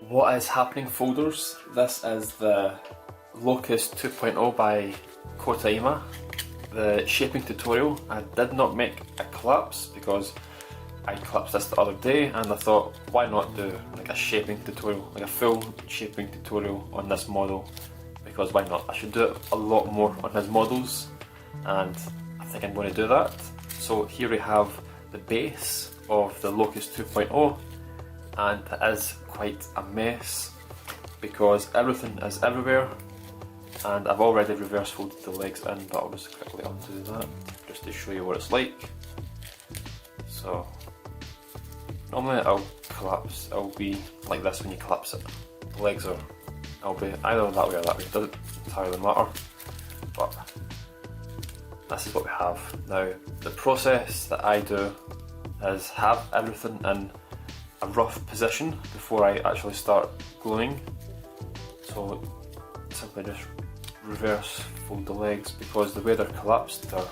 What is happening, folders? This is the Locust 2.0 by Kota lmai. The shaping tutorial. I did not make a collapse because I collapsed this the other day and I thought, why not do like a shaping tutorial, like a full shaping tutorial on this model, because why not? I should do it a lot more on his models and I think I'm going to do that. So here we have the base of the Locust 2.0 and it is quite a mess because everything is everywhere, and I've already reverse folded the legs in, but I'll just quickly undo that just to show you what it's like. So normally it'll collapse, it'll be like this when you collapse it. The legs are, it'll be either that way or that way, it doesn't entirely matter, but this is what we have. Now the process that I do is have everything in a rough position before I actually start gluing. So simply just reverse fold the legs, because the way they're collapsed, they're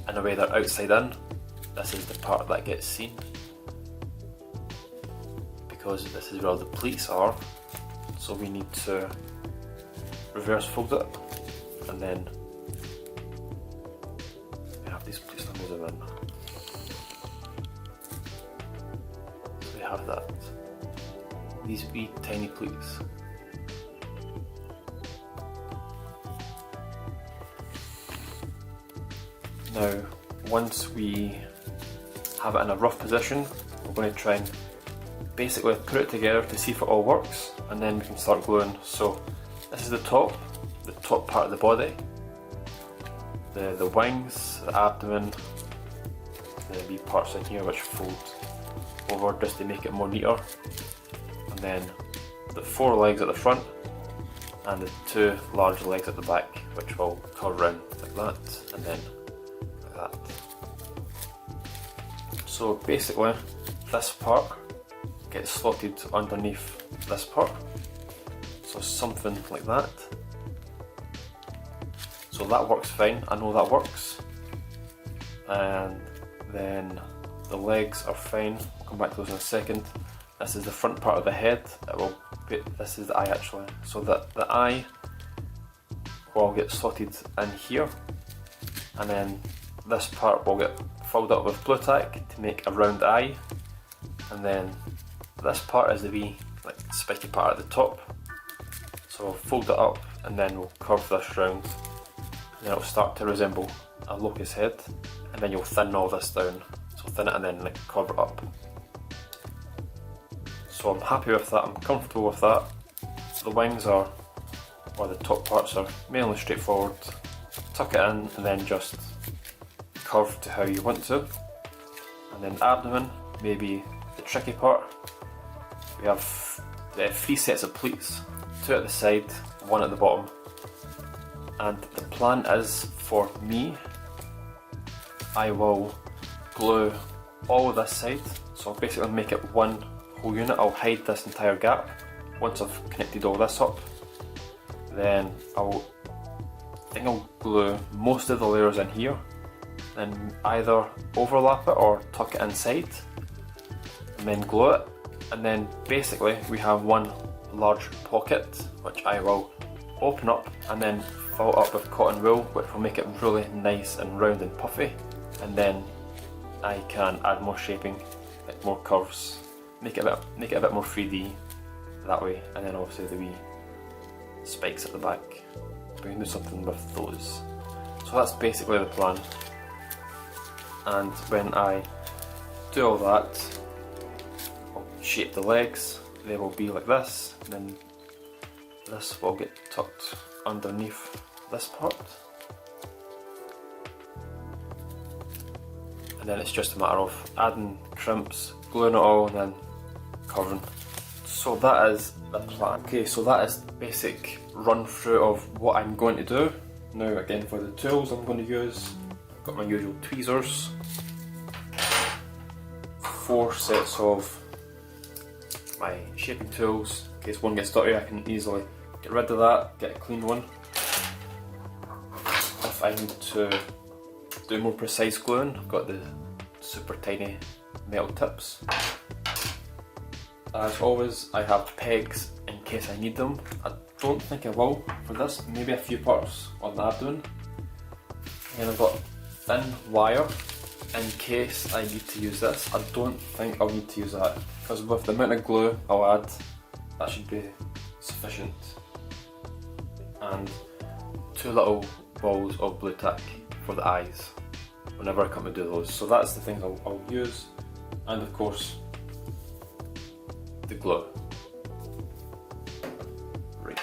in a way they're outside in. This is the part that gets seen, because this is where the pleats are, so we need to reverse fold it, and then we have these pleats to move them in. So we have that, these wee tiny pleats. Now, once we have it in a rough position, we're going to try and basically put it together to see if it all works, and then we can start gluing. So this is the top part of the body, the wings, the abdomen, the wee parts in here which fold over just to make it more neater, and then the 4 legs at the front and the 2 large legs at the back, which will curve round like that, and then like that. So basically this part gets slotted underneath this part, so something like that. So that works fine, I know that works. And then the legs are fine, we'll come back to those in a second. This is the front part of the head, this is the eye actually, so that the eye will get slotted in here, and then this part will get filled up with blue tack to make a round eye, and then this part is the wee like spiky part at the top. So we'll fold it up and then we'll curve this round, and then it'll start to resemble a locust head, and then you'll thin all this down. So thin it and then like curve it up. So I'm happy with that, I'm comfortable with that. The wings are, or the top parts are mainly straightforward. Tuck it in and then just curve to how you want to. And then abdomen, maybe the tricky part. We have 3 sets of pleats, 2 at the side, 1 at the bottom. And the plan is, for me, I will glue all of this side, so I'll basically make it one whole unit. I'll hide this entire gap once I've connected all this up. Then I think I'll glue most of the layers in here, then either overlap it or tuck it inside, and then glue it. And then basically we have one large pocket which I will open up and then fill it up with cotton wool, which will make it really nice and round and puffy, and then I can add more shaping, like more curves, make it a bit more 3D that way, and then obviously the wee spikes at the back, we can do something with those. So that's basically the plan, and when I do all that, I'll shape the legs, they will be like this, and then this will get tucked underneath this part, and then it's just a matter of adding crimps, gluing it all, and then curving. So that is the plan. Okay, so that is the basic run through of what I'm going to do. Now again, for the tools I'm going to use, I've got my usual tweezers, 4 sets of my shaping tools, in case one gets dirty I can easily get rid of that, get a clean one. If I need to do more precise gluing, I've got the super tiny metal tips. As always, I have pegs in case I need them. I don't think I will for this, maybe a few parts on the abdomen. And I've got thin wire in case I need to use this. I don't think I'll need to use that, because with the amount of glue I'll add, that should be sufficient. And 2 little balls of blue tack for the eyes whenever I come to do those. So that's the things I'll use, and of course the glue. Right,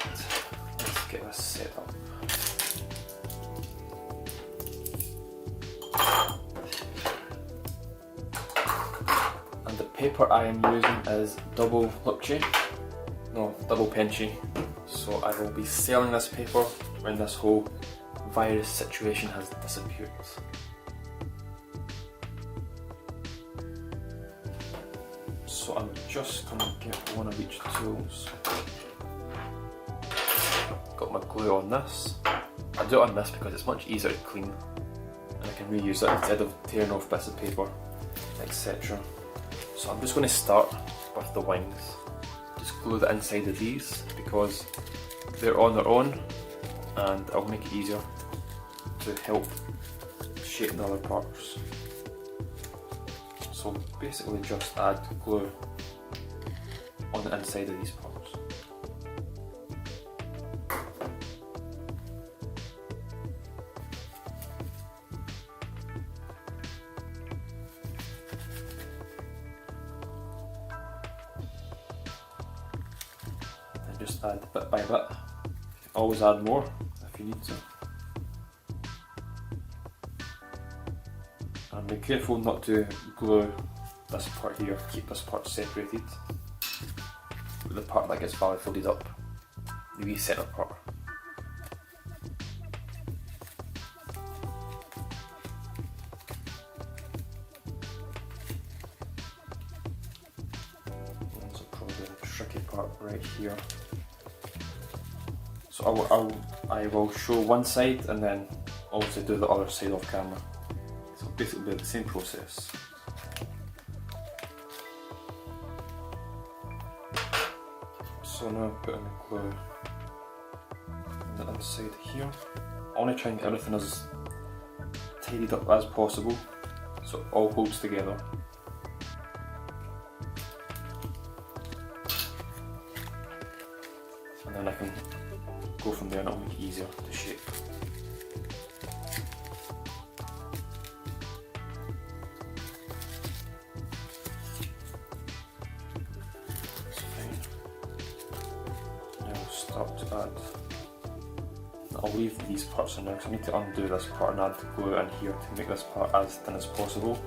let's get this set up. And the paper I am using is double penchy. So I will be selling this paper when this whole virus situation has disappeared. So I'm just going to get one of each tools. Got my glue on this. I do it on this because it's much easier to clean, and I can reuse it instead of tearing off bits of paper, etc. So I'm just going to start with the wings. Just glue the inside of these because they're on their own, and it'll make it easier to help shape the other parts. So basically just add glue on the inside of these parts. And just add bit by bit. You can always add more if you need to. And be careful not to glue this part here, keep this part separated. The part that gets badly folded up, the wee centre part. That's probably the tricky part right here. So I will show one side and then also do the other side off camera. So basically the same process. So now I'm putting the glue on the inside here. I want to try and get everything as tidied up as possible so it all holds together. And then I can go from there and it'll make it easier to shape. Start to add. I'll leave these parts in now because I need to undo this part and add the glue in here to make this part as thin as possible,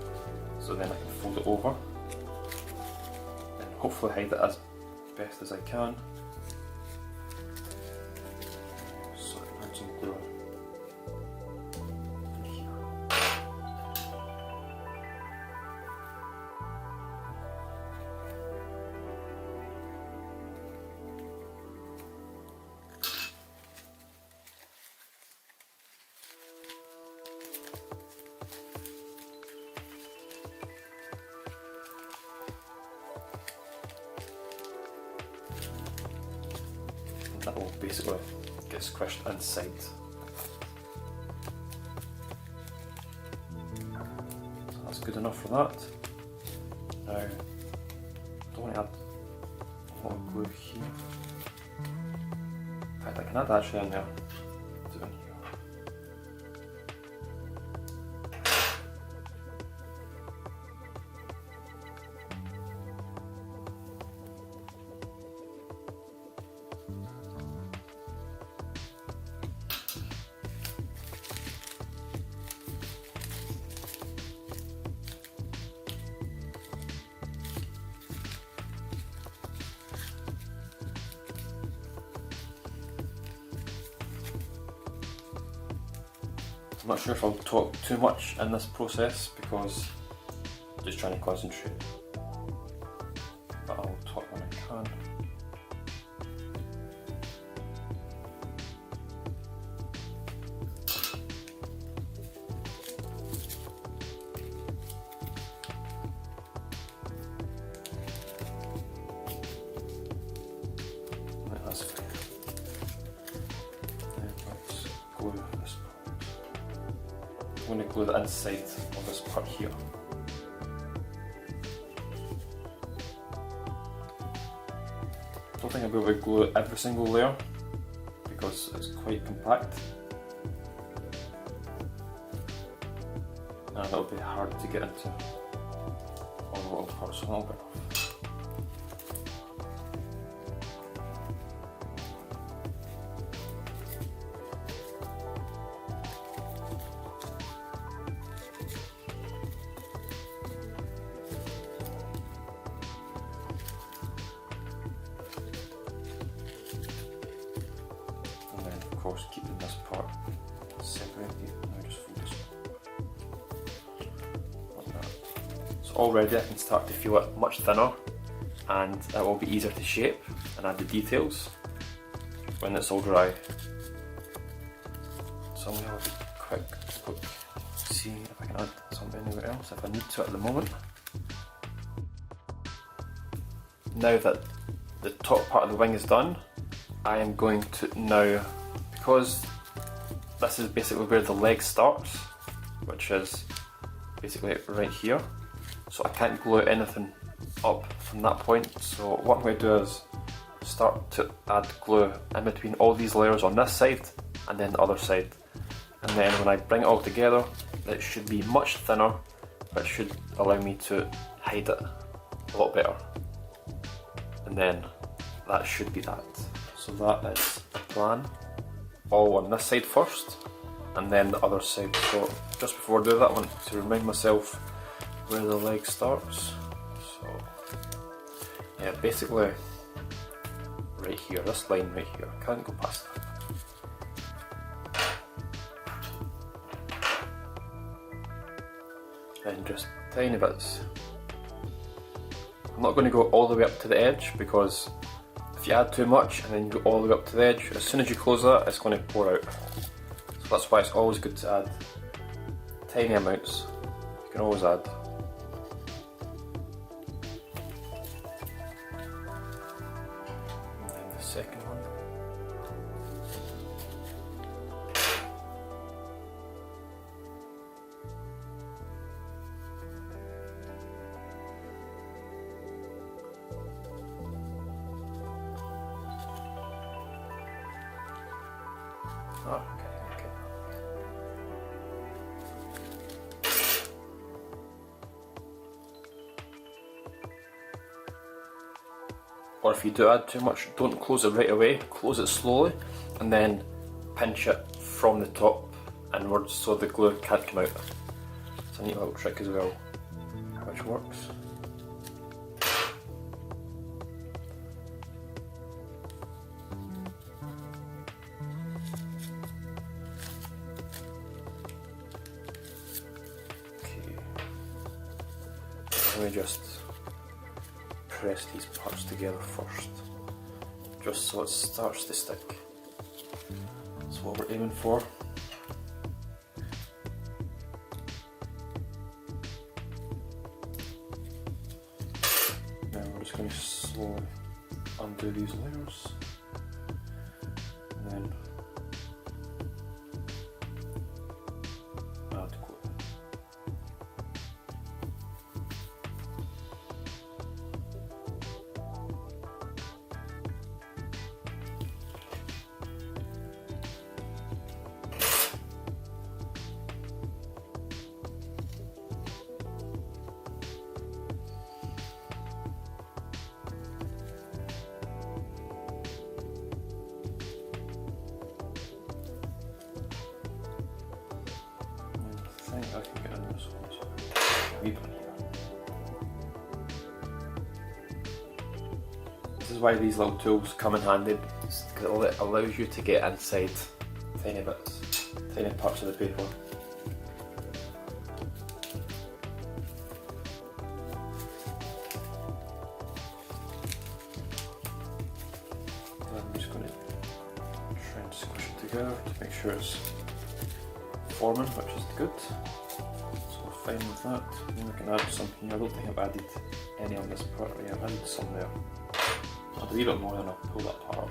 so then I can fold it over and hopefully hide it as best as I can. So I can add some glue in here. That will basically get squished inside. So that's good enough for that. Now, I don't want to add a lot of glue here. In fact, I can add actually in there. Do it in here. I'm not sure if I'll talk too much in this process because I'm just trying to concentrate, but I'll talk when I can. I'm going to glue the inside of this part here. I don't think I'll be able to glue every single layer because it's quite compact. And it'll be hard to get into all the little parts, so a little bit off. And then of course keeping this part separated. Now just fold this like that. So already I can start to feel it much thinner, and it will be easier to shape and add the details when it's all dry. So I'm going to have a quick look, see if I can add something anywhere else if I need to at the moment. Now that the top part of the wing is done, I am going to now, because this is basically where the leg starts, which is basically right here, so I can't glue anything up from that point. So what I'm going to do is start to add glue in between all these layers on this side and then the other side, and then when I bring it all together it should be much thinner, but should allow me to hide it a lot better, and then that should be that. So that is the plan, all on this side first and then the other side. So just before I do that I want to remind myself where the leg starts. So yeah, basically right here, this line right here, I can't go past that. And just tiny bits. I'm not going to go all the way up to the edge, because if you add too much and then you go all the way up to the edge, as soon as you close that it's going to pour out. So that's why it's always good to add tiny amounts. You can always add. And then the second one. Oh, okay. Or if you do add too much, don't close it right away, close it slowly and then pinch it from the top inwards so the glue can't come out. It's a neat little trick as well, which works. Let me just press these parts together first, just so it starts to stick. That's what we're aiming for. Now we're just going to slowly undo these layers, and then add glue. I think I can get in this one as well. Wee bit here. This is why these little tools come in handy, because it allows you to get inside tiny bits, tiny parts of the paper. And I'm just going to try and squish it together to make sure it's forming, which is good. So we're fine with that. And we can add some here. I don't think I've added any on this part. Yeah, I've added some there. I'll do a wee bit more and I'll pull that part up.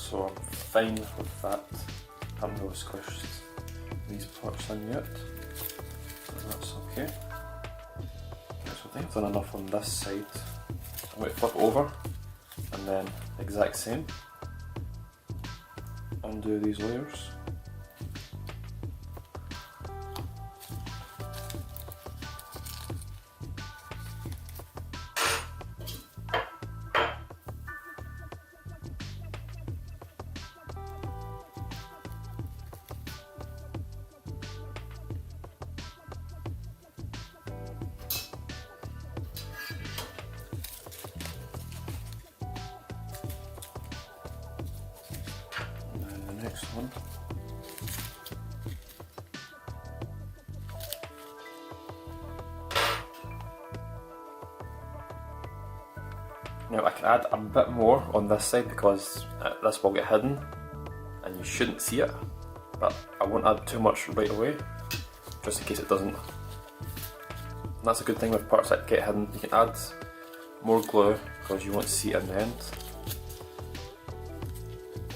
so I'm fine with that. I haven't really squished these parts in yet, so that's okay. So I think I've done enough on this side. So I'm going to flip it over and then exact same. Undo these layers. Next one. Now I can add a bit more on this side because this will get hidden and you shouldn't see it, but I won't add too much right away just in case it doesn't. And that's a good thing with parts that get hidden, you can add more glue because you won't see it in the end.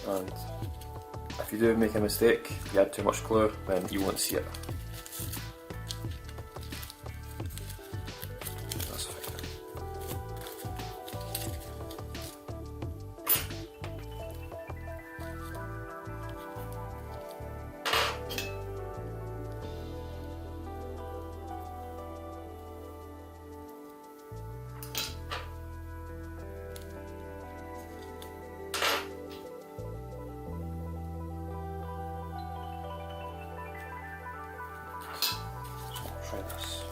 And if you do make a mistake, you add too much glue, then you won't see it. That's fine. Try this.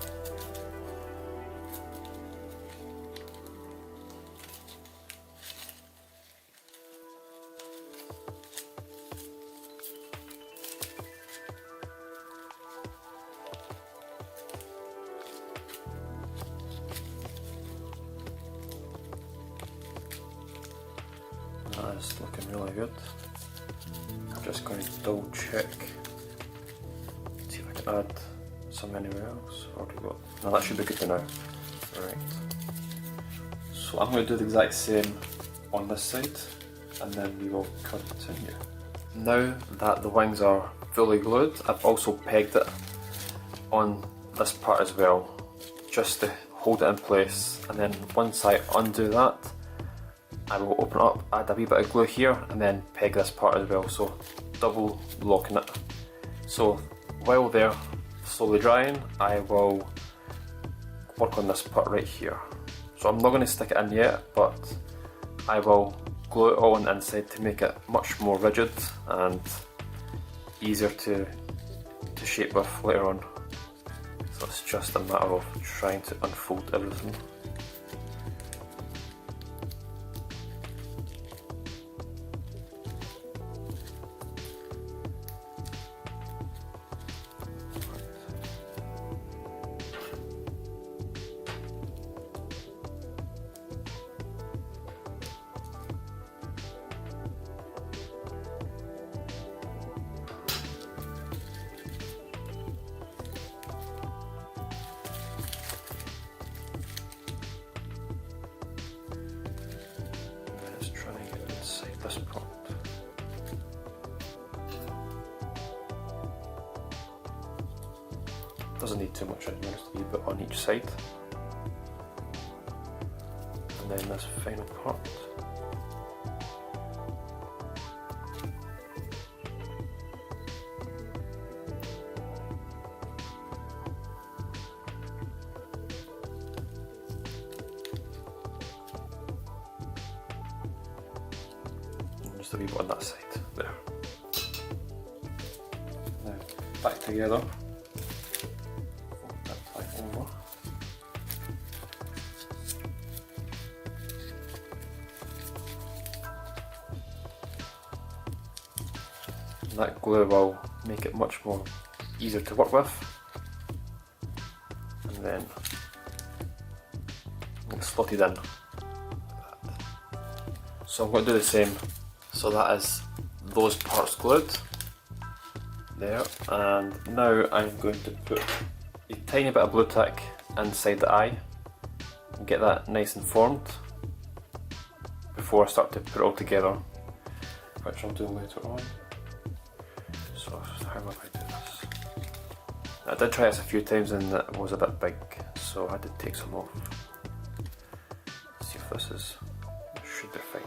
That is looking really good. I'm just going to double check, see if I can add some anywhere else, or do we got? No, that should be good for now. Right. So I'm going to do the exact same on this side, and then we will continue. Now that the wings are fully glued, I've also pegged it on this part as well, just to hold it in place. And then once I undo that, I will open it up, add a wee bit of glue here, and then peg this part as well. So double locking it. So while they're slowly drying, I will work on this part right here. So I'm not going to stick it in yet, but I will glue it all on the inside to make it much more rigid and easier to shape with later on. So it's just a matter of trying to unfold everything. This part. Doesn't need too much in here, just a wee bit on each side. And then this final part. Just a wee bit on that side, there. Now, back together. Fold that side over. And that glue will make it much more easier to work with. And then slot it in. So I'm going to do the same. So that is those parts glued there, and now I'm going to put a tiny bit of blue tack inside the eye and get that nice and formed before I start to put it all together. which I'll do later on. So how will I do this? I did try this a few times and it was a bit big, so I did take some off. Let's see if this should be fine.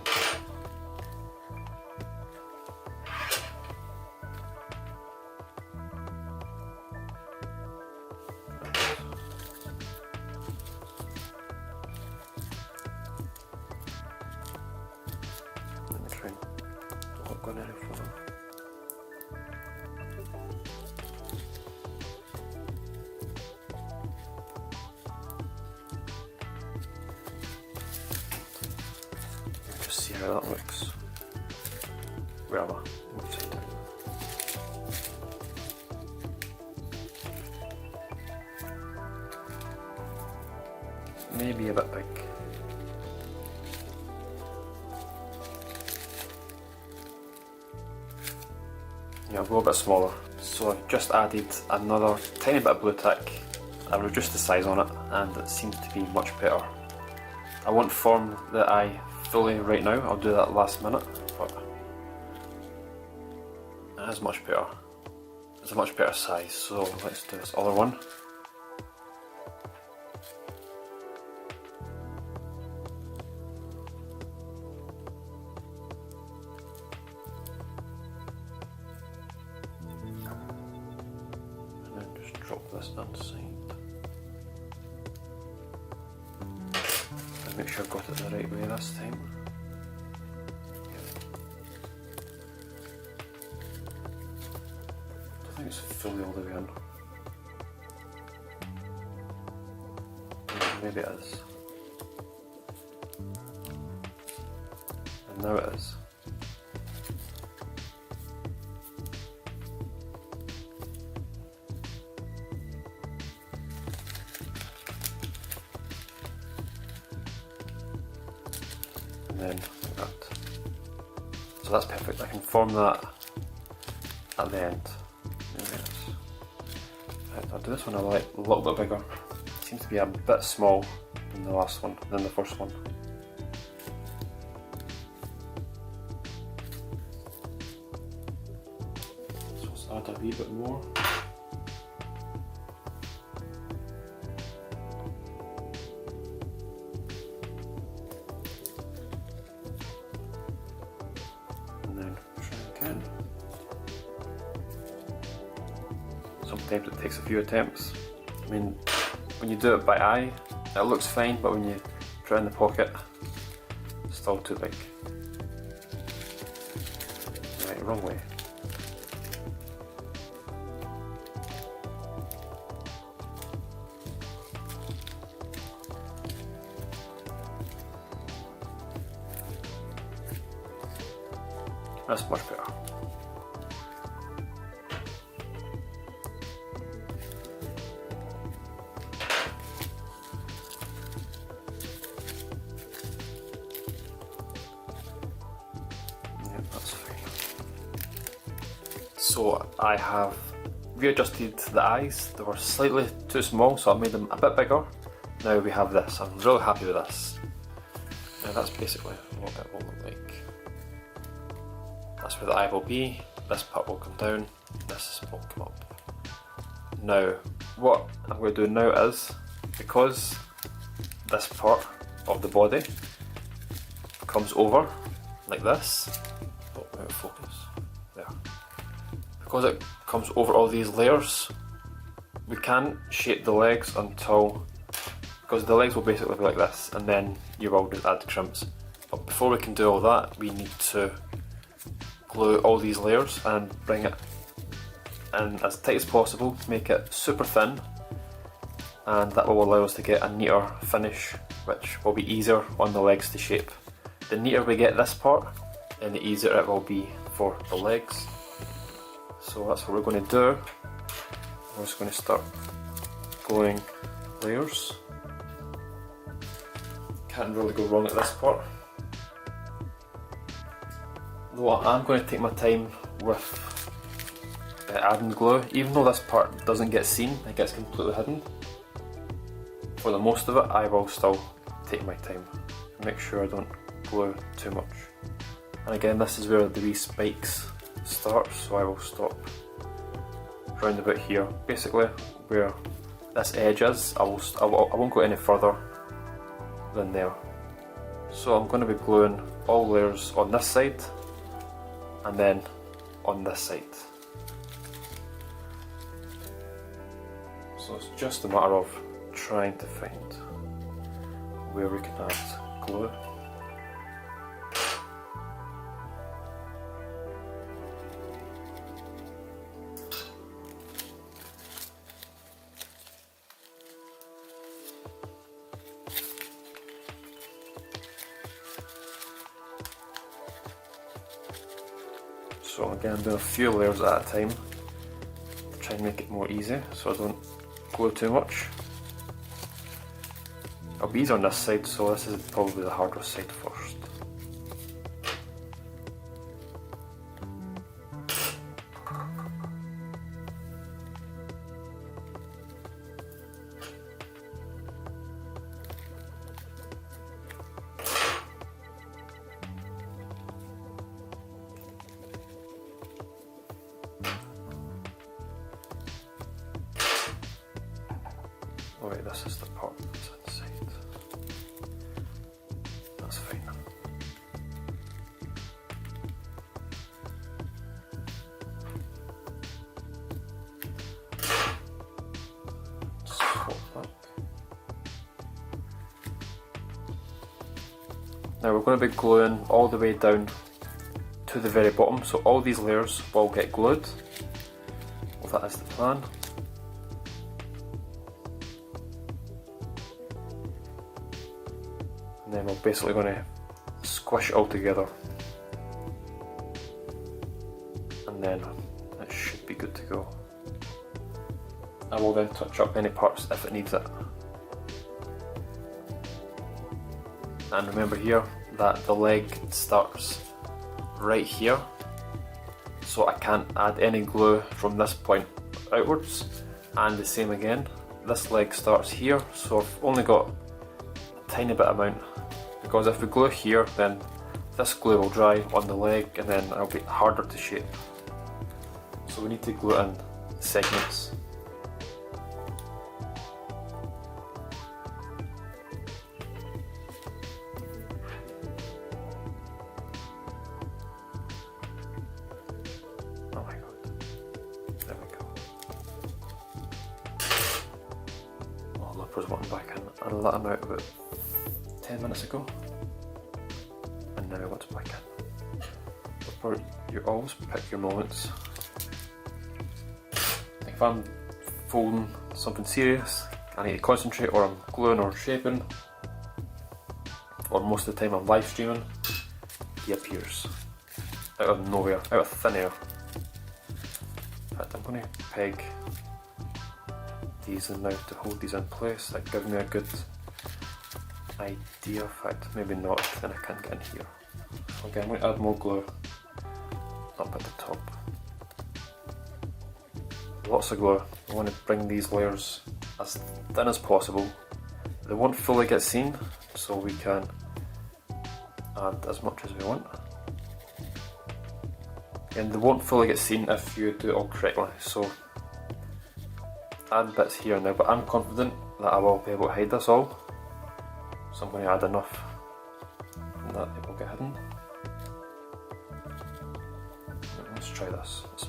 Let me try and don't look on any further. See how that looks. Where am I? Upside down. Maybe a bit big. Yeah, I'll go a bit smaller. So I've just added another tiny bit of blue tack. I reduced the size on it and it seems to be much better. I won't form the eye fully right now, I'll do that last minute, but it is much better. It's a much better size, so let's do this other one. And then just drop this inside. Make sure I've got it the right way this time. I think it's fully all the way in. Maybe it is. And now it is. Then like that. So that's perfect. I can form that at the end. Right, I'll do this one a little bit bigger. It seems to be a bit small than the last one, than the first one. So let's add a wee bit more. Sometimes it takes a few attempts. I mean, when you do it by eye, it looks fine, but when you put it in the pocket, it's still too big. Right, wrong way. That's much better. So I have readjusted the eyes. They were slightly too small, so I made them a bit bigger. Now we have this. I'm really happy with this. Now that's basically what it will look like. That's where the eye will be. This part will come down. This will come up. Now, what I'm going to do now is, because this part of the body comes over like this. Oh, out of focus. There. Because it comes over all these layers, we can't shape the legs until, because the legs will basically be like this, and then you will just add crimps. But before we can do all that, we need to glue all these layers and bring it in as tight as possible, make it super thin, and that will allow us to get a neater finish, which will be easier on the legs to shape. The neater we get this part, then the easier it will be for the legs. So that's what we're going to do. We're just going to start gluing layers. Can't really go wrong at this part. Though I am going to take my time with adding glue, even though this part doesn't get seen, it gets completely hidden. For the most of it, I will still take my time. Make sure I don't glue too much. And again, this is where the wee spikes start, so I will stop round about here. Basically, where this edge is, I won't go any further than there. So I'm going to be gluing all layers on this side and then on this side. So it's just a matter of trying to find where we can add glue. So again, I'm doing a few layers at a time to try and make it more easy so I don't glue too much. I'll be easy on this side, so this is probably the hardest side first. Oh wait, this is the part that's inside. That's fine. Swap that. Now we're going to be gluing all the way down to the very bottom, so all these layers will get glued. Well, that is the plan. And then we're basically going to squish it all together, and then it should be good to go. I will then touch up any parts if it needs it. And remember here that the leg starts right here, so I can't add any glue from this point outwards, and the same again, this leg starts here, so I've only got a tiny bit amount, because if we glue here then this glue will dry on the leg and then it'll be harder to shape. So we need to glue in segments. Oh my god, there we go. Oh, Lipper's wanting back in. I let him out about 10 minutes ago, and now he wants back in. Lipper, you always pick your moments. If I'm folding something serious, I need to concentrate, or I'm gluing or shaping, or most of the time I'm live streaming, he appears out of nowhere, out of thin air. In fact, I'm going to peg these in now to hold these in place. That gives me a good idea. In fact, maybe not, then I can't get in here. So again, I'm going to add more glue up at the top. Lots of glue. I want to bring these layers as thin as possible. They won't fully get seen, so we can add as much as we want. And they won't fully get seen if you do it all correctly, so add bits here and there, but I'm confident that I will be able to hide this all. So I'm going to add enough that it will get hidden. Let's try this. Let's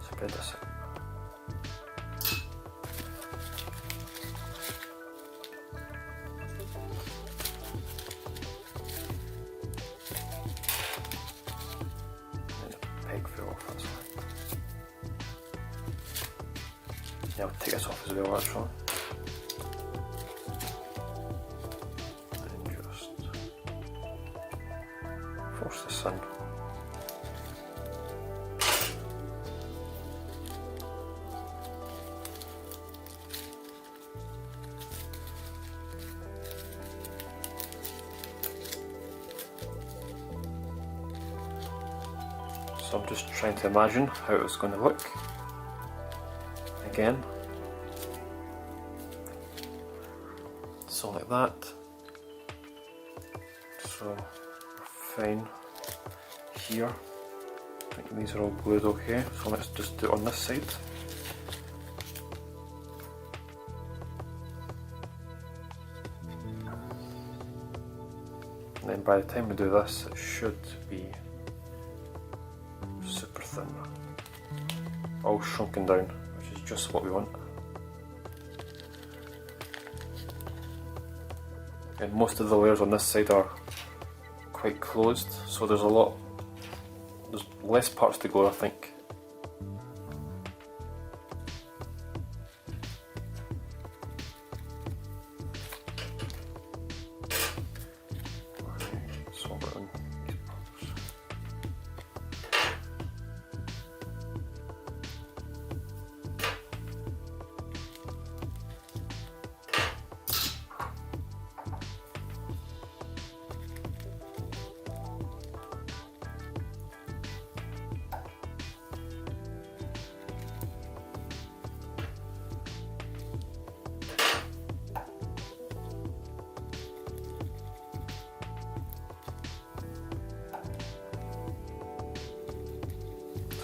spread this out. And the peg fell off, that's fine. Yeah, I'll take this off as well actually. And just force this in. So I'm just trying to imagine how it's going to look. Again. So like that. So fine here. I think these are all glued okay, so let's just do it on this side. And then by the time we do this, it should be super thin, all shrunken down, which is just what we want. And most of the layers on this side are quite closed, so there's less parts to go, I think.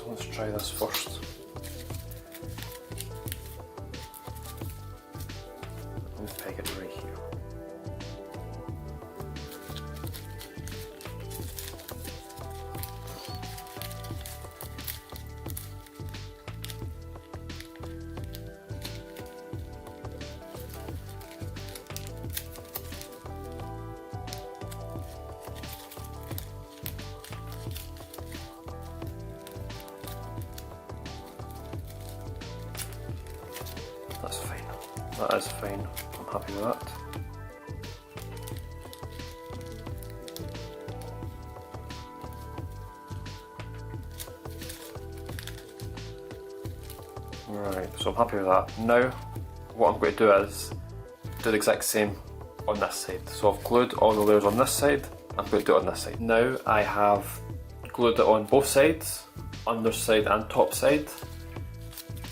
Let's try this first. Let's peg it right here. That's fine. That is fine. I'm happy with that. Right, so I'm happy with that. Now, what I'm going to do is do the exact same on this side. So I've glued all the layers on this side, I'm going to do it on this side. Now I have glued it on both sides, underside and top side.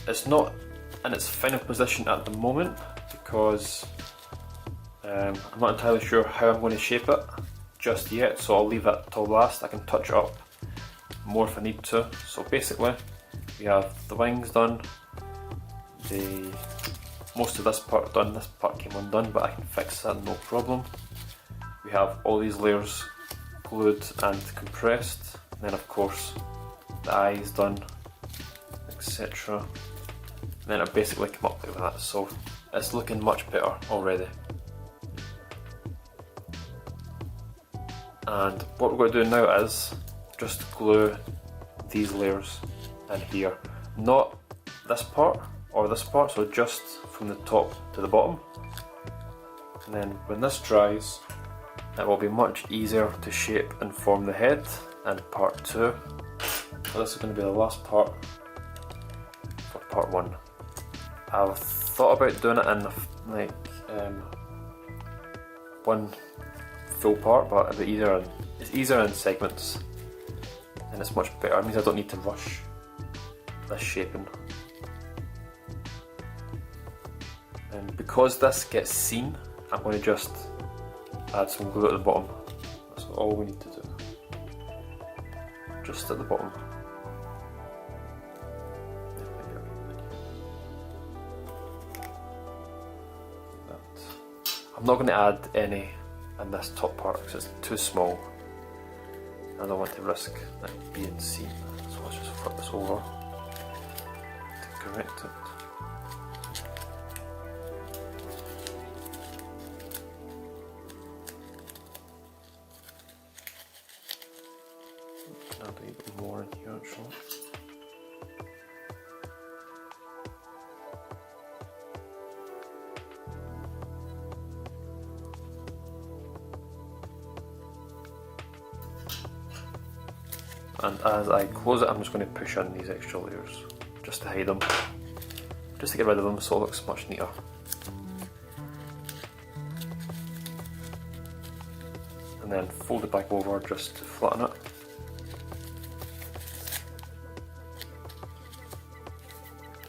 It's not in its final position at the moment because I'm not entirely sure how I'm going to shape it just yet, so I'll leave it till last. I can touch it up more if I need to. So basically we have the wings done, most of this part done. This part came undone, but I can fix that, no problem. We have all these layers glued and compressed, and then of course the eyes done, etc. And then I basically come up like that, so it's looking much better already. And what we're going to do now is just glue these layers in here. Not this part or this part, so just from the top to the bottom. And then when this dries, it will be much easier to shape and form the head and part 2. So this is going to be the last part for part 1. I've thought about doing it in like one full part, but it'd be easier it's easier in segments and it's much better. It means I don't need to rush this shaping. And because this gets seen, I'm going to just add some glue at the bottom. That's all we need to do. Just at the bottom. I'm not going to add any in this top part because it's too small. I don't want to risk it being seen, so let's just flip this over to correct it. Add a bit more in here actually. And as I close it, I'm just going to push in these extra layers, just to hide them, just to get rid of them so it looks much neater. And then fold it back over just to flatten it.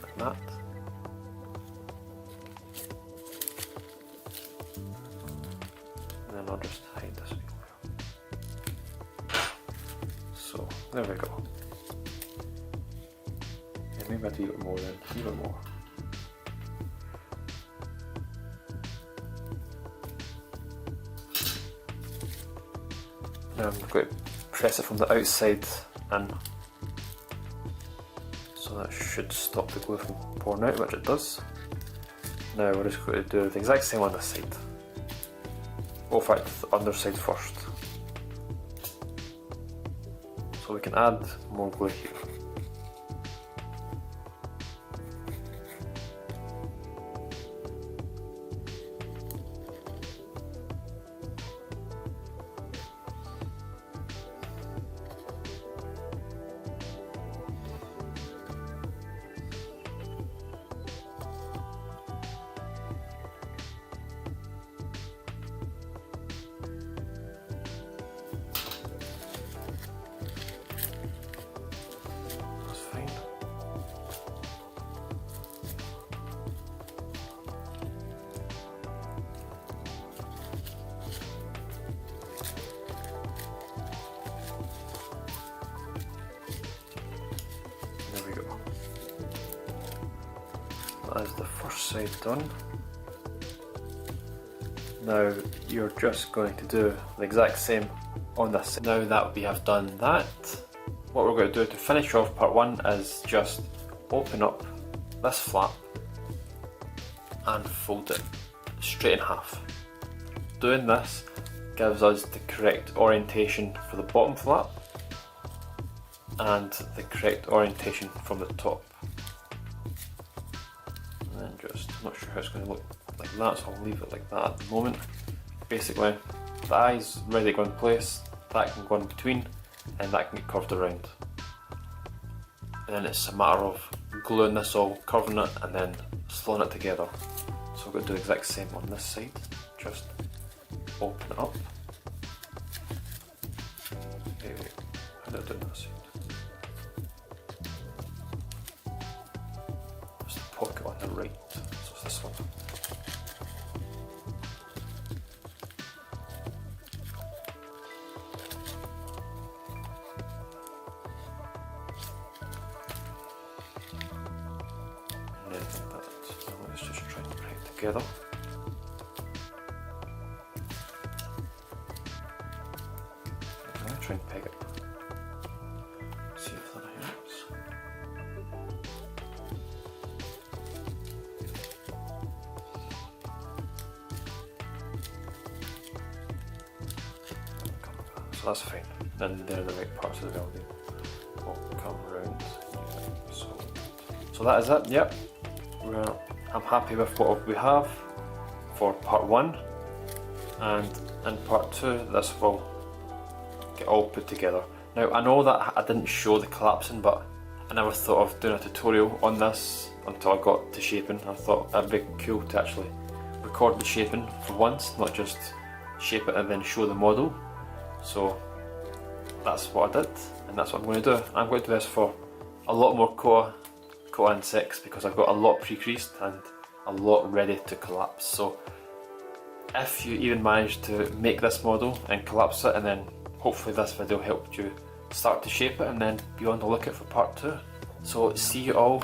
Like that. And then I'll just hide this over. There we go. Yeah, maybe I do a bit more then, even more. Now I'm going to press it from the outside in, so that should stop the glue from pouring out, which it does. Now we're just going to do the exact same on this side. In fact, the underside first. So we can add more glue here. That is the first side done. Now you're just going to do the exact same on this side. Now that we have done that, what we're going to do to finish off part one is just open up this flap and fold it straight in half. Doing this gives us the correct orientation for the bottom flap and the correct orientation from the top. And then just, I'm not sure how it's going to look like that, so I'll leave it like that at the moment. Basically, the eye's ready to go in place, that can go in between, and that can get curved around. And then it's a matter of gluing this all, curving it, and then slowing it together. So we're going to do the exact same on this side. Just open it up. Wait, how do I do this side? There's the pocket on the right, so it's this one. And then let's just try and bring it together. Try and peg it. See if that helps. So that's fine. Then they're the right parts of the building. Will come around. So that is it. Yep. I'm happy with what we have for part one, and in part two this will get all put together. Now I know that I didn't show the collapsing, but I never thought of doing a tutorial on this until I got to shaping. I thought that'd be cool to actually record the shaping for once, not just shape it and then show the model. So that's what I did, and that's what I'm going to do. I'm going to do this for a lot more Kota and 6 because I've got a lot pre-creased and a lot ready to collapse. So if you even manage to make this model and collapse it, and then hopefully this video helped you start to shape it and then be on the lookout for part 2. So see you all